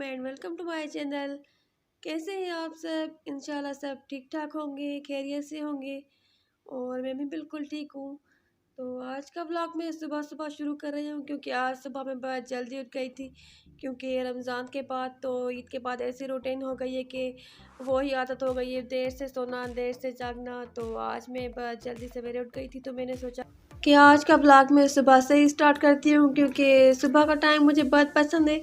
And welcome to my channel. कैसे हैं आप सब? इंशाल्लाह सब ठीक ठाक होंगे, खैरियत से होंगे। और मैं भी बिल्कुल ठीक हूँ। तो आज का व्लॉग मैं सुबह सुबह शुरू कर रही हूँ क्योंकि आज सुबह मैं बहुत जल्दी उठ गई थी। क्योंकि रमज़ान के बाद तो ईद के बाद ऐसी रूटीन हो गई है कि वही आदत हो गई है, देर से सोना देर से जागना। तो आज मैं बहुत जल्दी सवेरे उठ गई थी, तो मैंने सोचा कि आज का ब्लॉग मैं सुबह से ही स्टार्ट करती हूँ क्योंकि सुबह का टाइम मुझे बहुत पसंद है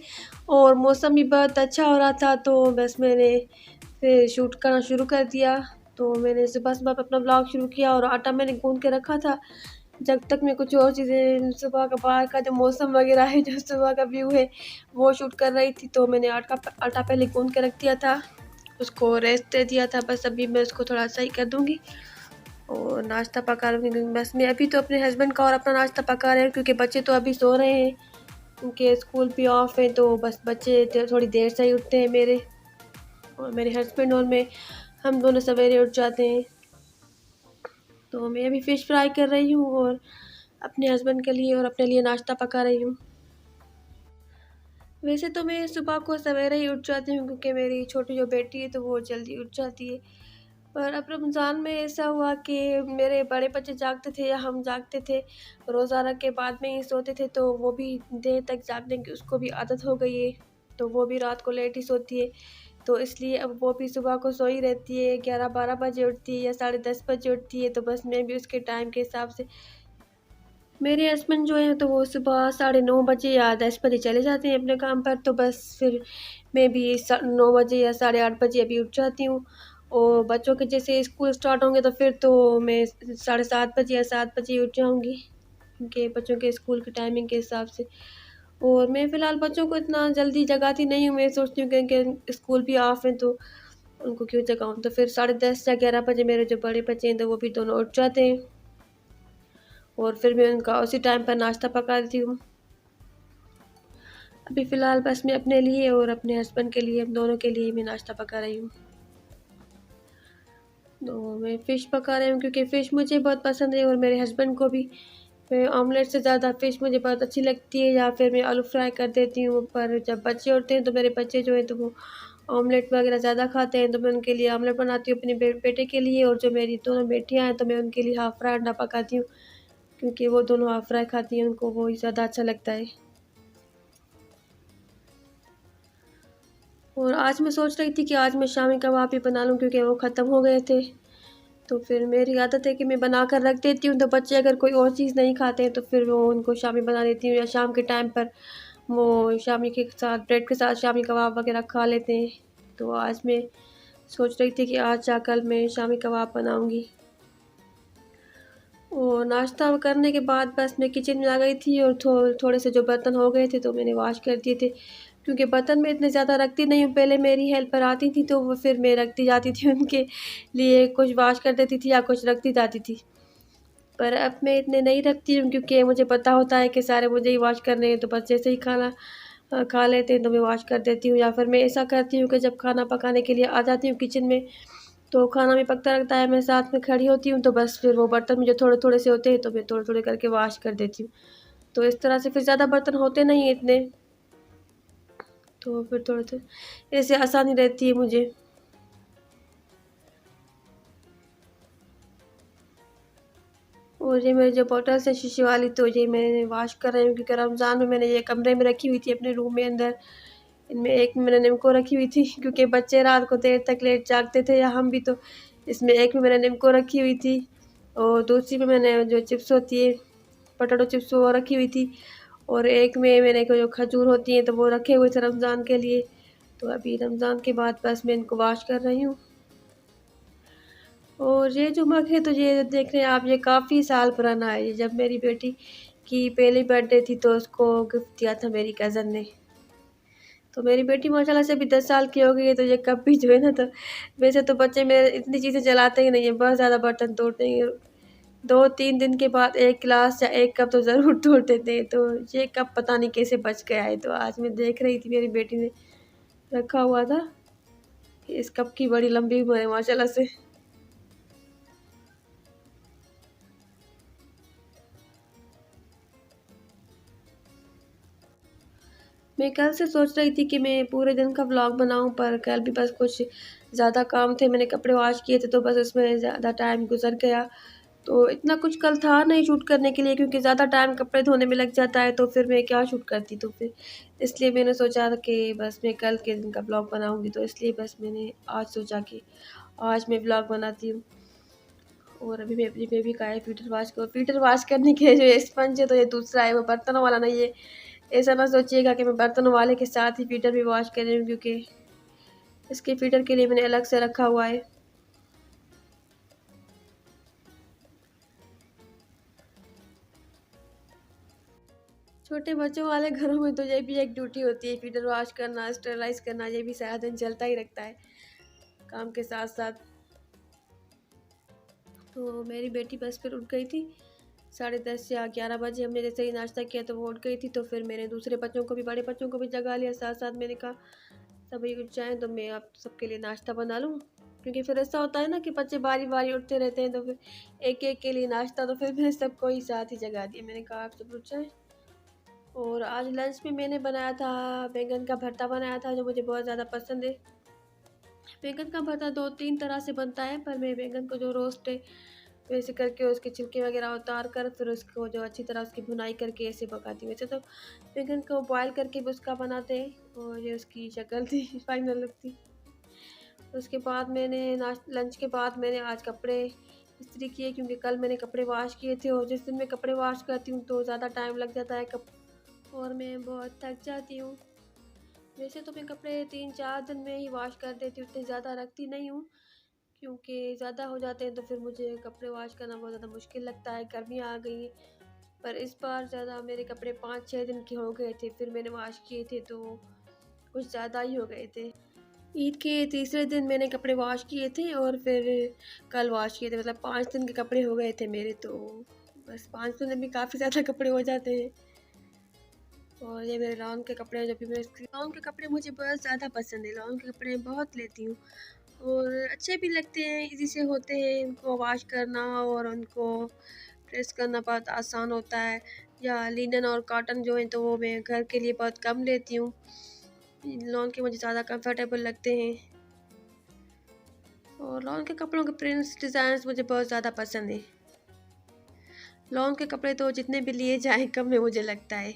और मौसम भी बहुत अच्छा हो रहा था। तो बस मैंने फिर शूट करना शुरू कर दिया। तो मैंने सुबह सुबह अपना ब्लॉग शुरू किया और आटा मैंने गूंद के रखा था। जब तक मैं कुछ और चीज़ें सुबह का बाहर का जो मौसम वगैरह है, जो सुबह का व्यू है, वो शूट कर रही थी। तो मैंने आटा पहले गूंद के रख दिया था, उसको रेस्ट दे दिया था। बस अभी मैं उसको थोड़ा सही कर दूँगी और नाश्ता पका रही हूँ। बस मैं अभी तो अपने हस्बैंड का और अपना नाश्ता पका रहे हैं क्योंकि बच्चे तो अभी सो रहे हैं, उनके स्कूल भी ऑफ है। तो बस बच्चे थोड़ी देर से ही उठते हैं मेरे, और मेरे हस्बैंड और मैं, हम दोनों सवेरे उठ जाते हैं। तो मैं अभी फ़िश फ्राई कर रही हूँ और अपने हस्बैंड के लिए और अपने लिए नाश्ता पका रही हूँ। वैसे तो मैं सुबह को सवेरे ही उठ जाती हूँ क्योंकि मेरी छोटी जो बेटी है तो वो जल्दी उठ जाती है। पर अब रमज़ान में ऐसा हुआ कि मेरे बड़े बच्चे जागते थे या हम जागते थे, रोज़ा रख के बाद में ही सोते थे, तो वो भी देर तक जागने की उसको भी आदत हो गई है। तो वो भी रात को लेट ही सोती है। तो इसलिए अब वो भी सुबह को सोई रहती है, 11-12 बजे उठती है या 10:30 बजे उठती है। तो बस मैं भी उसके टाइम के हिसाब से, मेरे हस्बैंड जो हैं तो वो सुबह 9:30 बजे या 10 बजे चले जाते हैं अपने काम पर। तो बस फिर मैं भी 9 बजे या 8:30 बजे अभी उठ जाती हूँ। और बच्चों के जैसे स्कूल स्टार्ट होंगे तो फिर तो मैं 7:30 बजे या 7 बजे उठ जाऊँगी, उनके बच्चों के स्कूल की टाइमिंग के हिसाब से। और मैं फ़िलहाल बच्चों को इतना जल्दी जगाती नहीं हूँ, मैं सोचती हूँ कि इनके स्कूल भी ऑफ हैं तो उनको क्यों जगाऊँ। तो फिर 10:30 या 11 बजे मेरे जो बड़े बच्चे हैं तो वो भी दोनों उठ जाते हैं और फिर मैं उनका उसी टाइम पर नाश्ता पका देती हूँ। अभी फ़िलहाल बस मैं अपने लिए और अपने हस्बैंड के लिए, हम दोनों के लिए मैं नाश्ता पका रही हूँ। तो मैं फ़िश पका रही हूँ क्योंकि फ़िश मुझे बहुत पसंद है और मेरे हस्बैंड को भी। मैं ऑमलेट से ज़्यादा फ़िश मुझे बहुत अच्छी लगती है या फिर मैं आलू फ्राई कर देती हूँ। पर जब बच्चे उठते हैं तो मेरे बच्चे जो हैं तो वो ऑमलेट वगैरह ज़्यादा खाते हैं, तो मैं उनके लिए ऑमलेट बनाती हूँ अपने बेटे के लिए। और जो मेरी दोनों बेटियाँ हैं तो मैं उनके लिए हाफ़ फ्राई अंडा पकाती हूँ क्योंकि वो दोनों हाफ़ फ्राई खाती हैं, उनको वो ही ज़्यादा अच्छा लगता है। और आज मैं सोच रही थी कि आज मैं शामी कबाब भी बना लूँ क्योंकि वो ख़त्म हो गए थे। तो फिर मेरी आदत है कि मैं बना कर रख देती हूँ, तो बच्चे अगर कोई और चीज़ नहीं खाते हैं तो फिर वो उनको शामी बना देती हूँ या शाम के टाइम पर वो शामी के साथ ब्रेड के साथ शामी कबाब वगैरह खा लेते हैं। तो आज मैं सोच रही थी कि आज या कल मैं शामी कबाब बनाऊँगी। और नाश्ता करने के बाद बस मैं किचन में आ गई थी और थोड़े से जो बर्तन हो गए थे तो मैंने वॉश कर दिए थे क्योंकि बर्तन मैं इतने ज़्यादा रखती नहीं हूँ। पहले मेरी हेल्पर आती थी तो वो फिर मैं रखती जाती थी उनके लिए, कुछ वॉश कर देती थी या कुछ रखती जाती थी। पर अब मैं इतने नहीं रखती हूँ क्योंकि मुझे पता होता है कि सारे मुझे ही वॉश करने हैं। तो बस जैसे ही खाना खा लेते हैं तो मैं वॉश कर देती हूँ, या फिर मैं ऐसा करती हूँ कि जब खाना पकाने के लिए आ जाती हूँ किचन में तो खाना भी पकता रहता है, मैं साथ में खड़ी होती हूँ। तो बस फिर वो बर्तन मुझे थोड़े-थोड़े से होते हैं तो मैं थोड़े-थोड़े करके वॉश कर देती हूँ। तो इस तरह से फिर ज़्यादा बर्तन होते नहीं हैं इतने, तो फिर थोड़े-थोड़े ऐसे आसानी रहती है मुझे। और ये मेरी जो बॉटल्स है शीशे वाली, तो ये मैंने वॉश कर रही हूँ क्योंकि रमज़ान में मैंने ये कमरे में रखी हुई थी अपने रूम में अंदर। इनमें एक में मैंने निम्को रखी हुई थी क्योंकि बच्चे रात को देर तक लेट जागते थे या हम भी। तो इसमें एक में मैंने निम्को रखी हुई थी और दूसरी में मैंने जो चिप्स होती है, पोटैटो चिप्स, वो रखी हुई थी। और एक में मैंने को जो खजूर होती हैं तो वो रखे हुए थे रमज़ान के लिए। तो अभी रमज़ान के बाद बस मैं इनको वॉश कर रही हूँ। और ये जो मग है तो ये देख रहे हैं आप, ये काफ़ी साल पुराना है। ये जब मेरी बेटी की पहली बर्थडे थी तो उसको गिफ्ट दिया था मेरी कज़न ने। तो मेरी बेटी माशाल्लाह से अभी 10 साल की हो गई है, तो ये कप भी जो है ना, तो वैसे तो बच्चे मेरे इतनी चीज़ें चलाते ही नहीं हैं, बहुत ज़्यादा बर्तन तोड़ते हैं। 2-3 दिन के बाद 1 गिलास या 1 कप तो ज़रूर तोड़ देते हैं। तो ये कप पता नहीं कैसे बच गया है। तो आज मैं देख रही थी, मेरी बेटी ने रखा हुआ था, कि इस कप की बड़ी लंबी उम्र है माशाल्लाह से। मैं मैं कल से सोच रही थी कि मैं पूरे दिन का व्लॉग बनाऊं, पर कल भी बस कुछ ज़्यादा काम थे। मैंने कपड़े वॉश किए थे तो बस उसमें ज़्यादा टाइम गुजर गया। तो इतना कुछ कल था नहीं शूट करने के लिए, क्योंकि ज़्यादा टाइम कपड़े धोने में लग जाता है, तो फिर मैं क्या शूट करती। तो फिर इसलिए मैंने सोचा था कि बस मैं कल के दिन का व्लॉग बनाऊँगी, तो इसलिए बस मैंने आज सोचा कि आज मैं व्लॉग बनाती हूँ। और अभी मैं अपनी बेबी का है फ़िल्टर वॉश करने के जो स्पंज है, तो ये दूसरा है, वो बर्तनों वाला नहीं है। ऐसा ना सोचिएगा कि मैं बर्तनों वाले के साथ ही फ़िल्टर भी वॉश कर रही हूँ, क्योंकि इसके फ़िल्टर के लिए मैंने अलग से रखा हुआ है। छोटे बच्चों वाले घरों में तो ये भी एक ड्यूटी होती है, फ़िल्टर वॉश करना, स्टरलाइज़ करना, ये भी सारा दिन चलता ही रहता है काम के साथ-साथ। तो मेरी बेटी बस फिर उठ गई थी 10:30 या 11 बजे। हमने जैसे ही नाश्ता किया तो वो उठ गई थी, तो फिर मैंने दूसरे बच्चों को भी, बड़े बच्चों को भी जगा लिया साथ-साथ। मैंने कहा सभी उठ जाएँ तो मैं अब सबके लिए नाश्ता बना लूँ, क्योंकि फिर ऐसा होता है ना कि बच्चे बारी-बारी उठते रहते हैं, तो फिर एक-एक के लिए नाश्ता, तो फिर मैंने सबको ही साथ ही जगा दिया। मैंने कहा आप सब उठ जाएँ। और आज लंच में मैंने बनाया था, बैंगन का भरता बनाया था, जो मुझे बहुत ज़्यादा पसंद है। बैंगन का भरता 2-3 तरह से बनता है, पर मैं बैंगन को जो रोस्ट है वैसे करके उसके छिलके वगैरह उतार कर फिर उसको जो अच्छी तरह उसकी भुनाई करके ऐसे पकाती हूँ। वैसे तो बैंगन को बॉयल करके भी उसका बनाते हैं, और ये उसकी शक्ल थी फाइनल लुक थी। उसके बाद मैंने लंच के बाद मैंने आज कपड़े इस्त्री किए, क्योंकि कल मैंने कपड़े वॉश किए थे, और जिस दिन मैं कपड़े वॉश करती हूँ तो ज़्यादा टाइम लग जाता है और मैं बहुत थक जाती हूँ। वैसे तो मैं कपड़े 3-4 दिन में ही वॉश कर देती हूँ, उतने ज़्यादा रखती नहीं हूँ, क्योंकि ज़्यादा हो जाते हैं तो फिर मुझे कपड़े वॉश करना बहुत ज़्यादा मुश्किल लगता है। गर्मियाँ आ गई हैं, पर इस बार ज़्यादा मेरे कपड़े 5-6 दिन के हो गए थे, फिर मैंने वॉश किए थे तो कुछ ज़्यादा ही हो गए थे। ईद के तीसरे दिन मैंने कपड़े वॉश किए थे, और फिर कल वॉश किए थे, मतलब 5 दिन के कपड़े हो गए थे मेरे। तो बस 5 दिन में भी काफ़ी ज़्यादा कपड़े हो जाते हैं। और ये मेरे लॉन के कपड़े हैं, जो भी मैं लॉन के कपड़े मुझे बहुत ज़्यादा पसंद है। लॉन के कपड़े बहुत लेती हूँ, और अच्छे भी लगते हैं, इजी से होते हैं, इनको वॉश करना और उनको प्रेस करना बहुत आसान होता है। या लिनन और कॉटन जो हैं, तो वो मैं घर के लिए बहुत कम लेती हूँ। लॉन के मुझे ज़्यादा कंफर्टेबल लगते हैं, और लॉन के कपड़ों के प्रिंट्स डिज़ाइंस मुझे बहुत ज़्यादा पसंद है। लॉन के कपड़े तो जितने भी लिए जाएँ कम है, मुझे लगता है।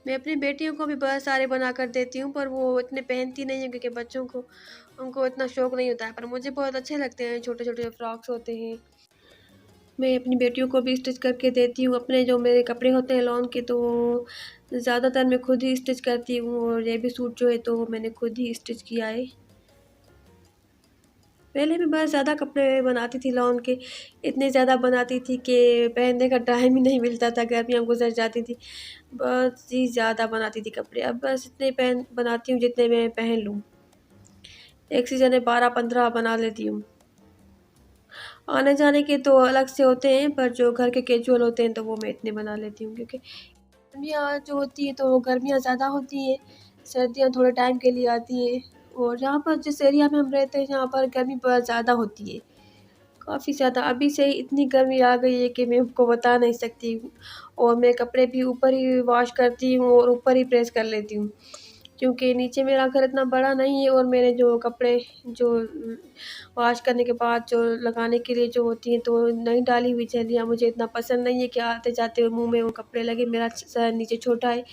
मैं अपनी बेटियों को भी बहुत सारे बना कर देती हूँ, पर वो इतने पहनती नहीं हैं, क्योंकि बच्चों को उनको इतना शौक नहीं होता है, पर मुझे बहुत अच्छे लगते हैं छोटे-छोटे जो फ्रॉक्स होते हैं। मैं अपनी बेटियों को भी स्टिच करके देती हूँ। अपने जो मेरे कपड़े होते हैं लॉन के, तो ज़्यादातर मैं खुद ही स्टिच करती हूँ, और ये भी सूट जो है तो मैंने खुद ही स्टिच किया है। पहले मैं बहुत ज़्यादा कपड़े बनाती थी लॉन के, इतने ज़्यादा बनाती थी कि पहनने का टाइम ही नहीं मिलता था, गर्मियाँ गुज़र जाती थी। बहुत ही ज़्यादा बनाती थी कपड़े, अब बस इतने बनाती हूँ जितने मैं पहन लूँ। एक सीज़न में 12-15 बना लेती हूँ। आने-जाने के तो अलग से होते हैं, पर जो घर के कैजुअल होते हैं तो वो मैं इतने बना लेती हूँ, क्योंकि गर्मियाँ जो होती हैं तो गर्मियाँ ज़्यादा होती हैं, सर्दियाँ थोड़े टाइम के लिए आती हैं। और जहाँ पर जिस एरिया में हम रहते हैं, जहाँ पर गर्मी बहुत ज़्यादा होती है, काफ़ी ज़्यादा। अभी से ही इतनी गर्मी आ गई है कि मैं आपको बता नहीं सकती हूँ। और मैं कपड़े भी ऊपर ही वॉश करती हूँ और ऊपर ही प्रेस कर लेती हूँ, क्योंकि नीचे मेरा घर इतना बड़ा नहीं है, और मेरे जो कपड़े जो वॉश करने के बाद जो लगाने के लिए जो होती हैं, तो नई डाली हुई झल्लियाँ मुझे इतना पसंद नहीं है कि आते-जाते हुए मुँह में वो कपड़े लगे। मेरा सर नीचे छोटा है,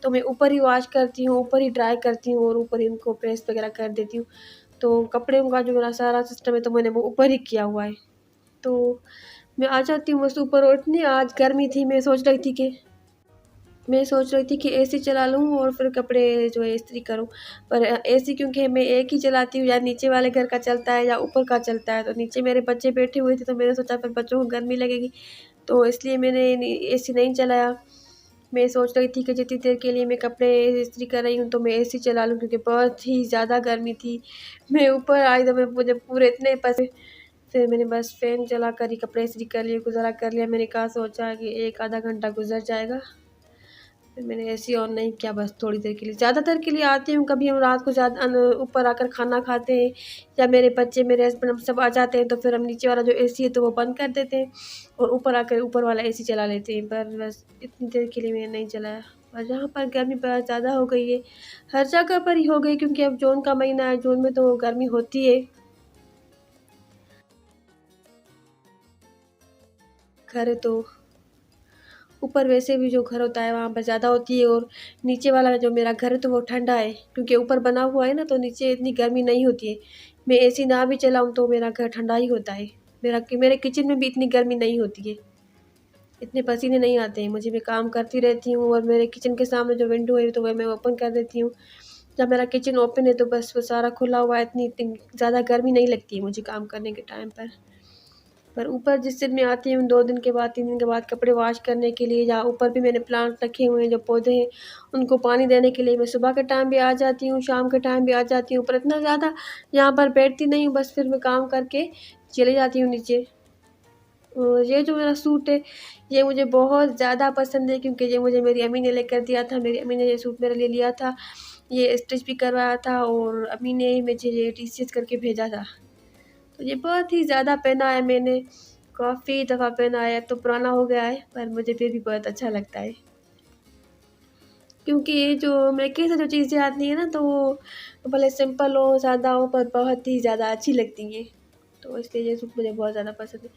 तो मैं ऊपर ही वॉश करती हूँ, ऊपर ही ड्राई करती हूँ, और ऊपर ही उनको प्रेस वगैरह कर देती हूँ। तो कपड़ों का जो मेरा सारा सिस्टम है, तो मैंने वो ऊपर ही किया हुआ है। तो मैं आ जाती हूँ बस ऊपर उठने। आज गर्मी थी, मैं सोच रही थी कि एसी चला लूँ और फिर कपड़े जो है इस्त्री करूँ। पर एसी क्योंकि मैं एक ही चलाती हूँ, या नीचे वाले घर का चलता है या ऊपर का चलता है, तो नीचे मेरे बच्चे बैठे हुए थे, तो मैंने सोचा फिर बच्चों को गर्मी लगेगी, तो इसलिए मैंने एसी नहीं चलाया। मैं सोच रही थी कि जितनी देर के लिए मैं कपड़े इस्त्री कर रही हूँ, तो मैं एसी चला लूँ, क्योंकि बहुत ही ज़्यादा गर्मी थी। मैं ऊपर आई तो मुझे पूरे इतने पसीने, फिर मैंने बस फ़ैन चला कर ही कपड़े इस्त्री कर लिए, गुज़ारा कर लिया। मैंने कहा सोचा कि 1 आधा घंटा गुज़र जाएगा, फिर मैंने एसी ऑन नहीं किया, बस थोड़ी देर के लिए, ज़्यादा देर के लिए आती हूँ। कभी हम रात को ज़्यादा ऊपर आकर खाना खाते हैं या मेरे बच्चे मेरे हस्बैंड हम सब आ जाते हैं, तो फिर हम नीचे वाला जो एसी है तो वो बंद कर देते हैं और ऊपर आकर ऊपर वाला एसी चला लेते हैं। पर बस इतनी देर के लिए मैंने नहीं चलाया। और यहाँ पर गर्मी बहुत ज़्यादा हो गई है, हर जगह पर ही हो गई, क्योंकि अब जून का महीना है, जून में तो गर्मी होती है। घर है तो ऊपर वैसे भी जो घर होता है वहाँ पर ज़्यादा होती है, और नीचे वाला जो मेरा घर है तो वो ठंडा है, क्योंकि ऊपर बना हुआ है ना, तो नीचे इतनी गर्मी नहीं होती है। मैं एसी ना भी चलाऊँ तो मेरा घर ठंडा ही होता है। मेरे किचन में भी इतनी गर्मी नहीं होती है, इतने पसीने नहीं आते हैं मुझे। मैं काम करती रहती हूँ और मेरे किचन के सामने जो विंडो है तो वह मैं ओपन कर देती हूँ। जब मेरा किचन ओपन है तो बस वो सारा खुला हुआ है, इतनी इतनी ज़्यादा गर्मी नहीं लगती है मुझे काम करने के टाइम पर। ऊपर जिस दिन मैं आती हूँ 2 दिन के बाद 3 दिन के बाद कपड़े वॉश करने के लिए, या ऊपर भी मैंने प्लांट रखे हुए हैं जो पौधे हैं उनको पानी देने के लिए, मैं सुबह के टाइम भी आ जाती हूँ, शाम के टाइम भी आ जाती हूँ। पर इतना ज़्यादा यहाँ पर बैठती नहीं हूँ, बस फिर मैं काम करके चली जाती हूँ नीचे। और ये जो मेरा सूट है ये मुझे बहुत ज़्यादा पसंद है, क्योंकि ये मुझे मेरी अम्मी ने लेकर दिया था। मेरी अम्मी ने ये सूट मेरे लिए लिया था, ये स्टिच भी करवाया था, और अम्मी ने ही मुझे ये स्टिच करके भेजा था। तो ये बहुत ही ज़्यादा पहना है मैंने, काफ़ी दफ़ा पहना है। अब तो पुराना हो गया है पर मुझे फिर भी बहुत अच्छा लगता है, क्योंकि ये जो मेके से जो चीज़ें आती हैं ना तो वो भले सिंपल हो, सादा हो, पर बहुत ही ज़्यादा अच्छी लगती हैं। तो इसलिए ये सूट मुझे बहुत ज़्यादा पसंद है,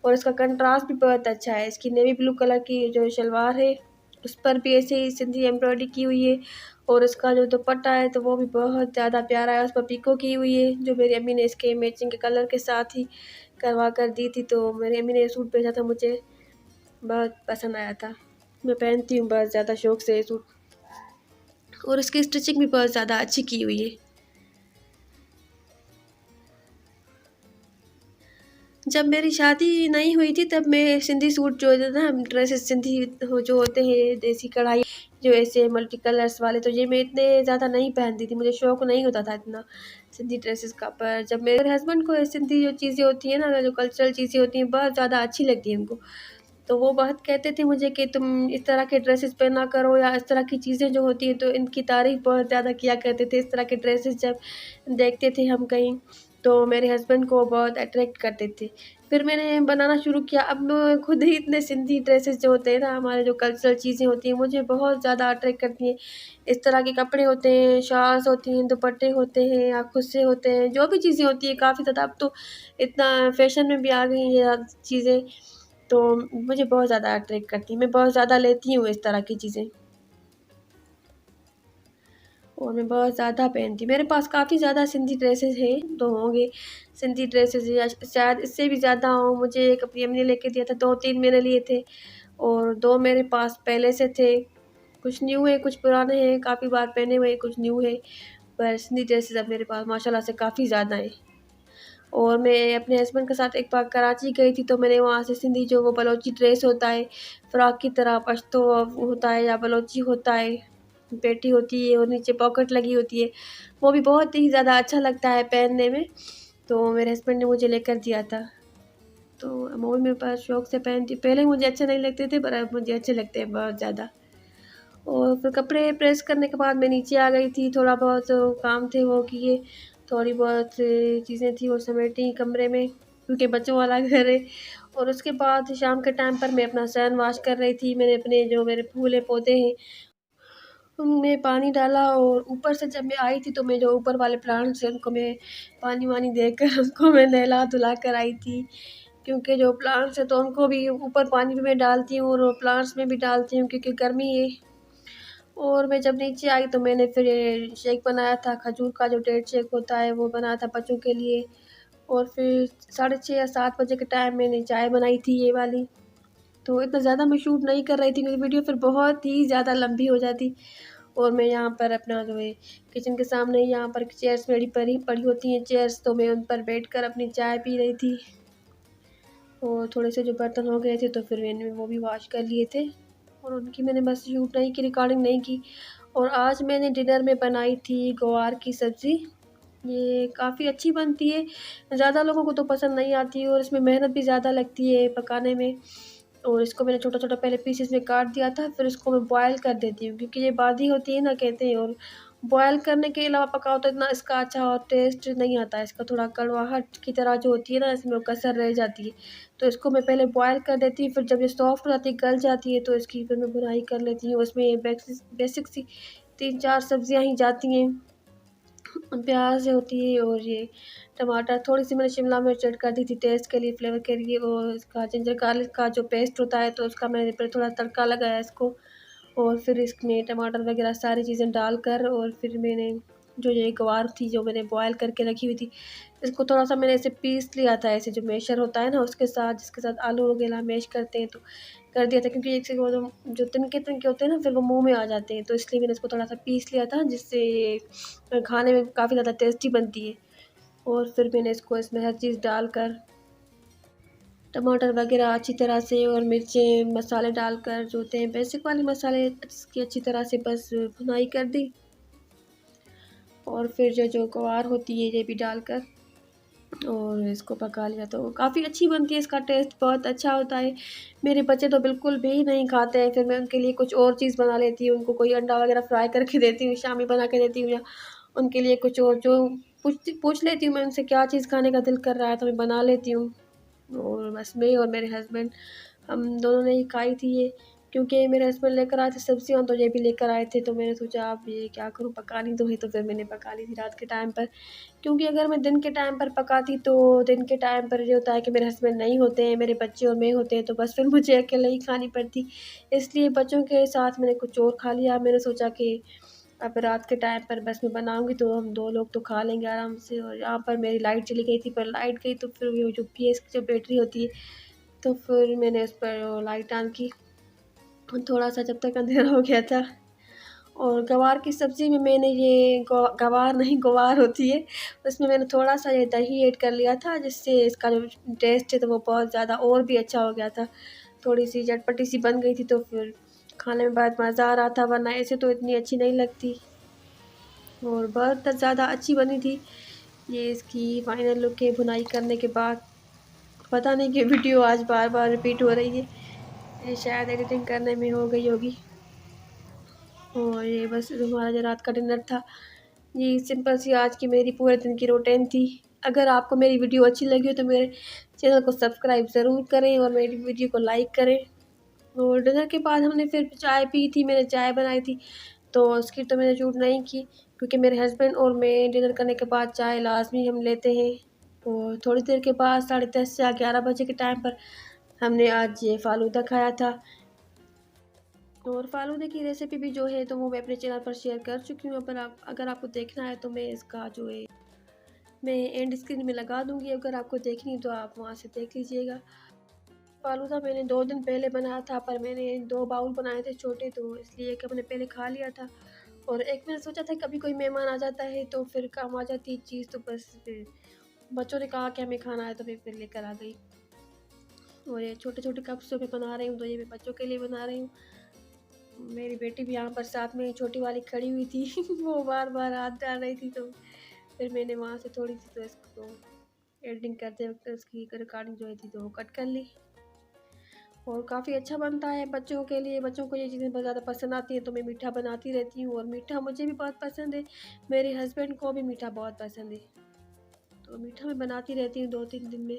और इसका कंट्रास्ट भी बहुत अच्छा है। इसकी नेवी ब्लू कलर की जो शलवार है उस पर भी ऐसे ही सिंधी एम्ब्रॉयडरी की हुई है, और इसका जो दुपट्टा है तो वो भी बहुत ज़्यादा प्यारा है, उस पर पीको की हुई है, जो मेरी अम्मी ने इसके मैचिंग के कलर के साथ ही करवा कर दी थी। तो मेरी अम्मी ने ये सूट भेजा था, मुझे बहुत पसंद आया था। मैं पहनती हूँ बहुत ज़्यादा शौक़ से ये सूट, और इसकी स्टिचिंग भी बहुत ज़्यादा अच्छी की हुई है। जब मेरी शादी नहीं हुई थी तब मैं सिंधी सूट जो होते थे ना, ड्रेसेस सिंधी हो जो होते हैं देसी कढ़ाई, जो ऐसे मल्टी कलर्स वाले, तो ये मैं इतने ज़्यादा नहीं पहनती थी, मुझे शौक़ नहीं होता था इतना सिंधी ड्रेसेस का। पर जब मेरे हस्बैंड को ये सिंधी जो चीज़ें होती हैं ना, जो कल्चरल चीज़ें होती हैं बहुत ज़्यादा अच्छी लगती हैं उनको, तो वो बहुत कहते थे मुझे कि तुम इस तरह के ड्रेसेस पहना करो, या इस तरह की चीज़ें जो होती हैं, तो इनकी तारीफ़ बहुत ज़्यादा किया करते थे। इस तरह के ड्रेसेस जब देखते थे हम कहीं, तो मेरे हस्बैंड को बहुत अट्रैक्ट करते थे। फिर मैंने बनाना शुरू किया, अब मैं खुद ही इतने सिंधी ड्रेसेस जो होते हैं ना, हमारे जो कल्चरल चीज़ें होती हैं, मुझे बहुत ज़्यादा अट्रैक्ट करती हैं। इस तरह के कपड़े होते हैं, शॉल्स होती हैं, दुपट्टे होते हैं, या खुद से होते हैं, जो भी चीज़ें होती हैं काफ़ी ज़्यादा, अब तो इतना फ़ैशन में भी आ गई हैं ये चीज़ें, तो मुझे बहुत ज़्यादा अट्रैक्ट करती हैं। मैं बहुत ज़्यादा लेती हूँ इस तरह की चीज़ें, और मैं बहुत ज़्यादा पहनती हूँ। मेरे पास काफ़ी ज़्यादा सिंधी ड्रेसेस हैं, तो होंगे सिंधी ड्रेसेस, या शायद इससे भी ज़्यादा हों। मुझे एक अपनी अम्मी ने लेके दिया था, 2-3 मैंने लिए थे, और 2 मेरे पास पहले से थे। कुछ न्यू है, कुछ पुराने हैं, काफ़ी बार पहने हुए हैं, कुछ न्यू है। पर सिंधी ड्रेसेस अब मेरे पास माशाल्लाह से काफ़ी ज़्यादा हैं। और मैं अपने हस्बैंड के साथ एक बार कराची गई थी, तो मैंने वहाँ से सिंधी जो वो बलोची ड्रेस होता है, फ्रॉक की तरह पश्तो होता है या बलोची होता है, पेटी होती है और नीचे पॉकेट लगी होती है, वो भी बहुत ही ज़्यादा अच्छा लगता है पहनने में। तो मेरे हस्बैंड ने मुझे लेकर दिया था, तो वो भी मेरे पास शौक़ से पहनती हूँ। पहले मुझे अच्छे नहीं लगते थे, पर अब मुझे अच्छे लगते हैं बहुत ज़्यादा। और फिर कपड़े प्रेस करने के बाद मैं नीचे आ गई थी, थोड़ा बहुत जो काम थे वो किए, थोड़ी बहुत चीज़ें थी वो समेटी कमरे में, क्योंकि बच्चों वाला घर है। और उसके बाद शाम के टाइम पर मैं अपना सहन वाश कर रही थी। मैंने अपने जो मेरे फूल हैं, पौधे हैं, उनमें पानी डाला, और ऊपर से जब मैं आई थी तो मैं जो ऊपर वाले प्लांट्स हैं उनको मैं पानी-वानी देकर उनको मैं नहला-धुला कर आई थी। क्योंकि जो प्लांट्स हैं तो उनको भी ऊपर पानी भी मैं डालती हूँ और प्लांट्स में भी डालती हूँ, क्योंकि गर्मी है। और मैं जब नीचे आई तो मैंने फिर ये शेक बनाया था, खजूर का जो डेट शेक होता है वो बनाया था बच्चों के लिए। और फिर 6:30 या 7 बजे के टाइम मैंने चाय बनाई थी ये वाली। तो इतना ज़्यादा मैं शूट नहीं कर रही थी, क्योंकि वीडियो फिर बहुत ही ज़्यादा लंबी हो जाती। और मैं यहाँ पर अपना जो है किचन के सामने ही यहाँ पर चेयर्स मेरी पड़ी पड़ी होती हैं चेयर्स, तो मैं उन पर बैठकर अपनी चाय पी रही थी। और थोड़े से जो बर्तन हो गए थे तो फिर मैंने वो भी वॉश कर लिए थे, और उनकी मैंने बस शूट नहीं की, रिकॉर्डिंग नहीं की। और आज मैंने डिनर में बनाई थी ग्वार की सब्ज़ी। ये काफ़ी अच्छी बनती है, ज़्यादा लोगों को तो पसंद नहीं आती है, और इसमें मेहनत भी ज़्यादा लगती है पकाने में। और इसको मैंने छोटा-छोटा पहले पीसेस में काट दिया था, फिर इसको मैं बॉयल कर देती हूँ क्योंकि ये बादी होती है ना कहते हैं, और बॉयल करने के अलावा पकाओ तो इतना इसका अच्छा और टेस्ट नहीं आता है। इसका थोड़ा कड़वाहट की तरह जो होती है ना, इसमें वो कसर रह जाती है। तो इसको मैं पहले बॉयल कर देती हूँ, फिर जब ये सॉफ्ट हो जाती है, गल जाती है, तो इसकी फिर मैं भुनाई कर लेती हूँ। उसमें बेसिक सी 3-4 सब्जियाँ ही जाती हैं। प्याज़ होती है और ये टमाटर, थोड़ी-सी मैंने शिमला मिर्च ऐड कर दी थी टेस्ट के लिए, फ्लेवर के लिए, और इसका जिंजर गार्लिक का जो पेस्ट होता है तो उसका मैंने पहले थोड़ा तड़का लगाया इसको, और फिर इसमें टमाटर वगैरह सारी चीज़ें डालकर, और फिर मैंने जो ये गवार थी जो मैंने बॉयल करके रखी हुई थी, इसको थोड़ा-सा मैंने ऐसे पीस लिया था, ऐसे जो मैशर होता है ना उसके साथ, जिसके साथ आलू वगैरह मैश करते हैं, तो कर दिया था क्योंकि एक से वो जो तिनके-तिनके होते हैं ना फिर वो मुँह में आ जाते हैं, तो इसलिए मैंने इसको थोड़ा-सा पीस लिया था, जिससे ये खाने में काफ़ी ज़्यादा टेस्टी बनती है। और फिर मैंने इसको इसमें हर चीज़ डालकर, टमाटर वगैरह अच्छी तरह से, और मिर्चें मसाले डालकर जो होते हैं बेसिक वाले मसाले, इसकी अच्छी तरह से बस भुनाई कर दी, और फिर जो ग्वार होती है ये भी डालकर और इसको पका लिया, तो काफ़ी अच्छी बनती है, इसका टेस्ट बहुत अच्छा होता है। मेरे बच्चे तो बिल्कुल भी नहीं खाते हैं, फिर मैं उनके लिए कुछ और चीज़ बना लेती हूँ, उनको कोई अंडा वगैरह फ्राई करके देती हूँ, शामी बना के देती हूँ, या उनके लिए कुछ और जो पूछ लेती हूँ मैं उनसे क्या चीज़ खाने का दिल कर रहा है तो मैं बना लेती हूँ। और बस मैं और मेरे हस्बैंड हम दोनों ने ही खाई थी ये, क्योंकि मेरे हस्बैंड लेकर आए थे सब्जियाँ, तो ये भी लेकर आए थे, तो मैंने सोचा अब ये क्या करूँ, पकानी तो है, तो फिर मैंने पका ली थी रात के टाइम पर। क्योंकि अगर मैं दिन के टाइम पर पकाती तो दिन के टाइम पर ये होता है कि मेरे हस्बैंड नहीं होते हैं, मेरे बच्चे और मैं होते हैं, तो बस फिर मुझे अकेले ही खानी पड़ती। इसलिए बच्चों के साथ मैंने कुछ और खा लिया। मैंने सोचा कि अब रात के टाइम पर बस मैं बनाऊँगी तो हम 2 लोग तो खा लेंगे आराम से। और यहाँ पर मेरी लाइट चली गई थी, पर लाइट गई तो फिर वो जो पीएस की जो बैटरी होती है, तो फिर मैंने उस पर वो लाइट ऑन की, थोड़ा-सा जब तक अंधेरा हो गया था। और गवार की सब्ज़ी में मैंने ये गवार नहीं ग्वार होती है, उसमें मैंने थोड़ा-सा ये दही ऐड कर लिया था, जिससे इसका जो टेस्ट है तो वो बहुत ज़्यादा और भी अच्छा हो गया था। थोड़ी-सी चटपटी-सी बन गई थी, तो फिर खाने में बहुत मज़ा आ रहा था, वरना ऐसे तो इतनी अच्छी नहीं लगती, और बहुत ज़्यादा अच्छी बनी थी। ये इसकी फाइनल लुक है भुनाई करने के बाद। पता नहीं कि वीडियो आज बार-बार रिपीट हो रही है, ये शायद एडिटिंग करने में हो गई होगी। और ये बस हमारा जो रात का डिनर था, ये सिंपल सी आज की मेरी पूरे दिन की रूटीन थी। अगर आपको मेरी वीडियो अच्छी लगी हो तो मेरे चैनल को सब्सक्राइब ज़रूर करें और मेरी वीडियो को लाइक करें। और डिनर के बाद हमने फिर चाय पी थी, मैंने चाय बनाई थी, तो उसकी तो मैंने झूठ नहीं की, क्योंकि मेरे हस्बैंड और मैं डिनर करने के बाद चाय लाज़मी हम लेते हैं। और थोड़ी देर के बाद 10:30 या 11 बजे के टाइम पर हमने आज ये फ़ालूदा खाया था। और फ़ालूदे की रेसिपी भी जो है तो वो मैं अपने चैनल पर शेयर कर चुकी हूँ, पर आप अगर आपको देखना है तो मैं इसका जो है मैं एंड स्क्रीन में लगा दूँगी, अगर आपको देखनी है तो आप वहाँ से देख लीजिएगा। फ़ालूदा मैंने 2 दिन पहले बनाया था, पर मैंने 2 बाउल बनाए थे छोटे, तो इसलिए एक मैंने पहले खा लिया था, और एक मैंने सोचा था कभी कोई मेहमान आ जाता है तो फिर काम आ जाती है चीज़, तो बस फिर बच्चों ने कहा कि हमें खाना है तो मैं फिर लेकर आ गई। और ये छोटे-छोटे कप्स जो मैं बना रही हूँ तो ये मैं बच्चों के लिए बना रही हूँ। मेरी बेटी भी यहाँ पर साथ में छोटी वाली खड़ी हुई थी वो बार-बार हाथ डाल रही थी, तो फिर मैंने वहाँ से थोड़ी-सी तो इसको एडिटिंग करते वक़्त उसकी रिकॉर्डिंग जो है थी तो वो कट कर ली। और काफ़ी अच्छा बनता है बच्चों के लिए, बच्चों को ये चीज़ें बहुत ज़्यादा पसंद आती हैं, तो मैं मीठा बनाती रहती हूँ, और मीठा मुझे भी बहुत पसंद है, मेरे हस्बैंड को भी मीठा बहुत पसंद है, तो मीठा मैं बनाती रहती हूँ 2-3 दिन में।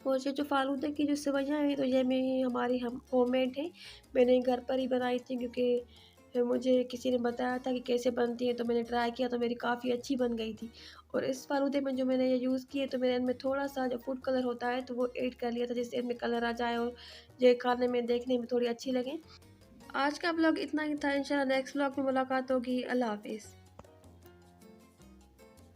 और ये जो फ़ालूदे की जो सेवइयाँ हैं तो ये मैं हमारी हम होममेड हैं, मैंने घर पर ही बनाई थी, क्योंकि मुझे किसी ने बताया था कि कैसे बनती है, तो मैंने ट्राई किया तो मेरी काफ़ी अच्छी बन गई थी। और इस फ़ालूदे में जो मैंने ये यूज़ किए, तो मैंने इनमें थोड़ा-सा जो फूड कलर होता है तो वो ऐड कर लिया था, जिससे इनमें कलर आ जाए और ये खाने में देखने में थोड़ी अच्छी लगें। आज का ब्लॉग इतना ही था, इंशाल्लाह नेक्स्ट ब्लॉग में मुलाकात होगी। अल्लाह हाफ़िज़।